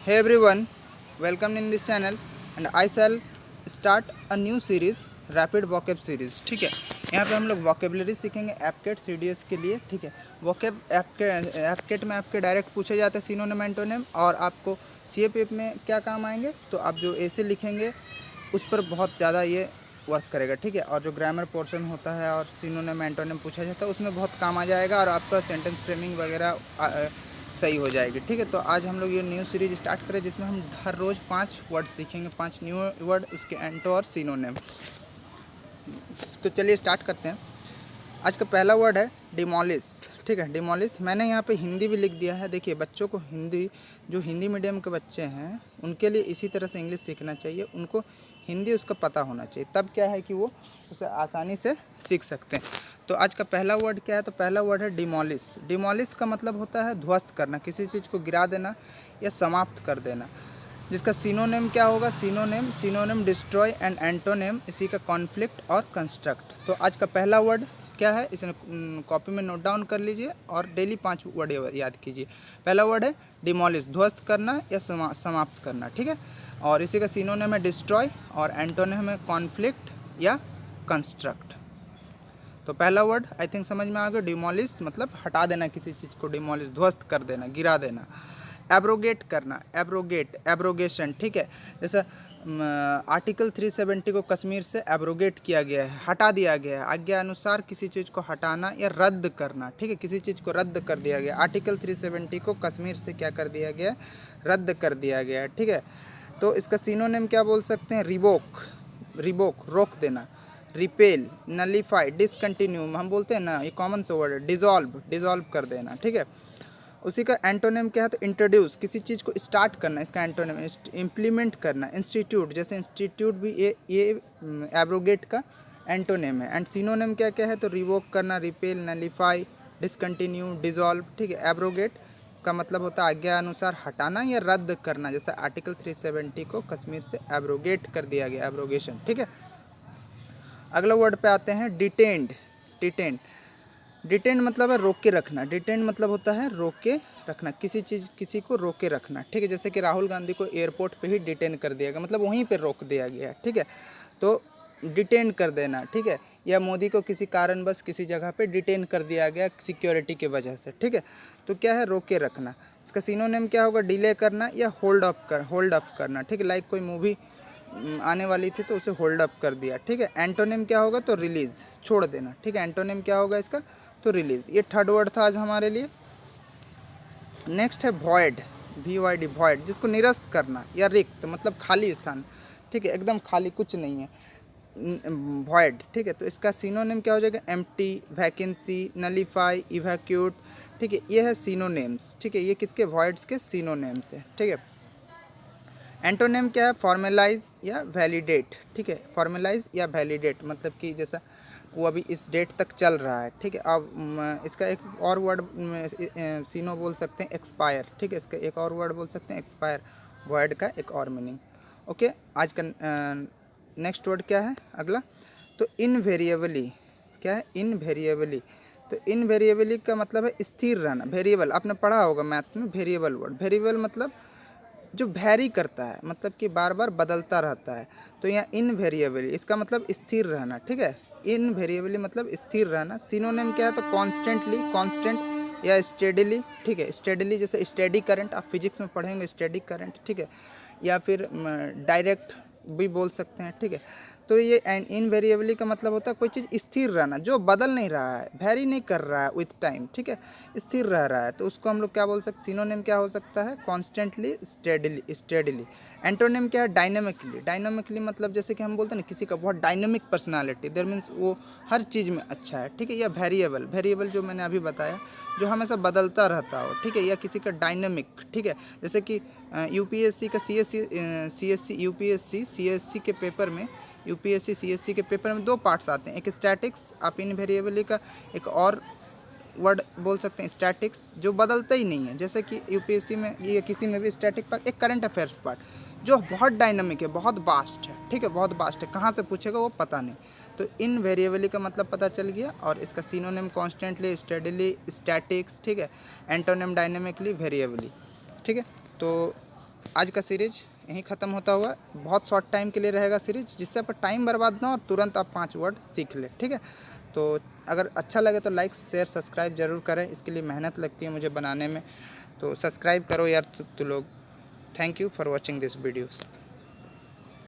Hey everyone, welcome in this channel and I shall start a new series rapid vocab series. ठीक है, यहाँ पे हम लोग वॉकेबलरी सीखेंगे एपकेट CDS के लिए। ठीक है, वॉकेब एपकेट में आपके डायरेक्ट पूछे जाते हैं सिनोनिम एंटोनिम, और आपको CAPF में क्या काम आएंगे, तो आप जो ऐसे लिखेंगे उस पर बहुत ज़्यादा ये वर्क करेगा। ठीक है, और जो ग्रामर पोर्शन होता है और सिनोनिम एंटोनिम पूछा जाता है उसमें बहुत काम आ जाएगा और आपका सेंटेंस फ्रेमिंग वगैरह सही हो जाएगी। ठीक है, तो आज हम लोग ये न्यू सीरीज स्टार्ट करें जिसमें हम हर रोज़ 5 वर्ड सीखेंगे, 5 न्यू वर्ड, उसके एंटो और सिनोनिम। तो चलिए स्टार्ट करते हैं। आज का पहला वर्ड है डिमोलिश। ठीक है, डिमोलिश मैंने यहाँ पे हिंदी भी लिख दिया है। देखिए, बच्चों को हिंदी, जो हिंदी मीडियम के बच्चे हैं उनके लिए इसी तरह से इंग्लिश सीखना चाहिए। उनको हिंदी उसका पता होना चाहिए, तब क्या है कि वो उसे आसानी से सीख सकते हैं। तो आज का पहला वर्ड क्या है, तो पहला वर्ड है डिमोलिश। डिमोलिश का मतलब होता है ध्वस्त करना, किसी चीज़ को गिरा देना या समाप्त कर देना। जिसका सिनोनिम क्या होगा, सिनोनिम डिस्ट्रॉय एंड एंटोनिम, इसी का कॉन्फ्लिक्ट और कंस्ट्रक्ट। तो आज का पहला वर्ड क्या है, इसे कॉपी में नोट डाउन कर लीजिए और डेली 5 वर्ड याद कीजिए। पहला वर्ड है डिमोलिश, ध्वस्त करना या समाप्त करना। ठीक है, और इसी का सिनोनिम है डिस्ट्रॉय और एंटोनिम है कॉन्फ्लिक्ट या कंस्ट्रक्ट। तो पहला वर्ड आई थिंक समझ में आ गया। डिमोलिश मतलब हटा देना किसी चीज़ को, डिमोलिश ध्वस्त कर देना, गिरा देना। एब्रोगेट करना, एब्रोगेशन। ठीक है, जैसे आर्टिकल 370 को कश्मीर से एब्रोगेट किया गया है, हटा दिया गया है। आज्ञा अनुसार किसी चीज़ को हटाना या रद्द करना। ठीक है, किसी चीज़ को रद्द कर दिया गया। आर्टिकल 370 को कश्मीर से क्या कर दिया गया, रद्द कर दिया गया। ठीक है, तो इसका सिनोनिम क्या बोल सकते हैं, रिवोक, रिवोक रोक देना। रिपेल, नलीफाई, डिसकंटिन्यू, हम बोलते हैं ना, ये कॉमन सा वर्ड है। डिज़ोल्व, डिज़ोल्व कर देना। ठीक है, उसी का एंटोनिम क्या है, तो इंट्रोड्यूस, किसी चीज़ को स्टार्ट करना, इसका एंटोनिम इम्प्लीमेंट करना। इंस्टीट्यूट, जैसे इंस्टीट्यूट भी ये एब्रोगेट का एंटोनिम है। एंड सिनोनिम क्या क्या है, तो रिवोक करना, रिपेल, नलीफाई, डिसकंटिन्यू, डिज़ोल्व। ठीक है, एब्रोगेट का मतलब होता है आज्ञा अनुसार हटाना या रद्द करना, जैसे आर्टिकल 370 को कश्मीर से एब्रोगेट कर दिया गया, एब्रोगेशन। ठीक है, अगला वर्ड पे आते हैं डिटेंड। डिटेंड, डिटेन मतलब है रोक के रखना। डिटेन मतलब होता है रोक के रखना, किसी को रोक के रखना। ठीक है, जैसे कि राहुल गांधी को एयरपोर्ट पे ही डिटेन कर दिया गया, मतलब वहीं पे रोक दिया गया। ठीक है, तो डिटेन कर देना। ठीक है, या मोदी को किसी कारणवश किसी जगह पे डिटेन कर दिया गया सिक्योरिटी की वजह से। ठीक है, तो क्या है, रोक के रखना। इसका सिनोनिम क्या होगा, डिले करना या होल्ड अप करना। ठीक है, लाइक कोई मूवी आने वाली थी तो उसे होल्ड अप कर दिया। ठीक है, एंटोनिम क्या होगा, तो रिलीज, छोड़ देना। ठीक है, एंटोनिम क्या होगा इसका, तो रिलीज। ये थर्ड वर्ड था आज हमारे लिए। नेक्स्ट है वॉइड, VOID, वॉइड, जिसको निरस्त करना या रिक्त, मतलब खाली स्थान। ठीक है, एकदम खाली, कुछ नहीं है, वॉइड। ठीक है, तो इसका सिनोनिम क्या हो जाएगा, एम्प्टी, वैकेंसी, नलीफाई, इवैक्यूट। ठीक है, ये है सिनोनेम्स। ठीक है, ये किसके, वॉइड्स के सिनोनेम्स है। ठीक है, एंटोनेम क्या है, फॉर्मेलाइज या वैलिडेट। ठीक है, फॉर्मेलाइज या वैलिडेट मतलब कि जैसा वो अभी इस डेट तक चल रहा है। ठीक है, अब इसका एक और वर्ड सीनो बोल सकते हैं, एक्सपायर। ठीक है, इसका एक और वर्ड बोल सकते हैं, एक्सपायर, वर्ड का एक और मीनिंग। ओके, आज का नेक्स्ट वर्ड क्या है अगला, तो इनवेरिएबली। क्या है, इनवेरिएबली। तो इनवेरिएबली का मतलब है स्थिर रहना। वेरिएबल आपने पढ़ा होगा मैथ्स में, वेरिएबल वर्ड। वेरिएबल मतलब जो वैरी करता है, मतलब कि बार बार बदलता रहता है। तो यहाँ इनवेरिएबली, इसका मतलब स्थिर रहना। ठीक है, इनवेरिएबली मतलब स्थिर रहना। सिनोनिम क्या है, तो कॉन्स्टेंटली, कॉन्स्टेंट या स्टेडीली। ठीक है, स्टेडीली जैसे स्टेडी करंट, आप फिजिक्स में पढ़ेंगे स्टेडी करंट। ठीक है, या फिर डायरेक्ट भी बोल सकते हैं। ठीक है, तो ये इनवेरिएबली का मतलब होता है कोई चीज़ स्थिर रहना, जो बदल नहीं रहा है, वैरी नहीं कर रहा है विथ टाइम। ठीक है, स्थिर रह रहा है, तो उसको हम लोग क्या बोल सकते, सिनोनिम क्या हो सकता है, कॉन्स्टेंटली, स्टेडीली। एंटोनिम क्या है, डायनामिकली। डायनामिकली मतलब जैसे कि हम बोलते हैं ना, किसी का बहुत डायनामिक पर्सनालिटी, देयर मीन्स वो हर चीज़ में अच्छा है। ठीक है, या वेरिएबल, वेरिएबल जो मैंने अभी बताया, जो हमेशा बदलता रहता हो। ठीक है, या किसी का डायनामिक। ठीक है, जैसे कि यूपीएससी का CSC यूपीएससी CSC के पेपर में, यूपीएससी CSC के पेपर में 2 पार्ट्स आते हैं, एक स्टैटिक्स, आप इनवेरिएबली का एक और वर्ड बोल सकते हैं स्टैटिक्स, जो बदलता ही नहीं है। जैसे कि यूपीएससी में ये किसी में भी स्टैटिक पार्ट, एक करंट अफेयर्स पार्ट जो बहुत डायनामिक है, बहुत वास्ट है। ठीक है, बहुत वास्ट है, कहाँ से पूछेगा वो पता नहीं। तो इन वेरिएबली का मतलब पता चल गया, और इसका सिनोनिम कॉन्स्टेंटली, स्टेडीली, स्टैटिक्स। ठीक है, एंटोनिम डायनामिकली, वेरिएबली। ठीक है, तो आज का सीरीज़ यहीं ख़त्म होता हुआ, बहुत शॉर्ट टाइम के लिए रहेगा सीरीज़, जिससे आप टाइम बर्बाद ना और तुरंत आप 5 वर्ड सीख ले। ठीक है, तो अगर अच्छा लगे तो लाइक शेयर सब्सक्राइब ज़रूर करें, इसके लिए मेहनत लगती है मुझे बनाने में, तो सब्सक्राइब करो यार तो लोग। Thank you for watching this videos.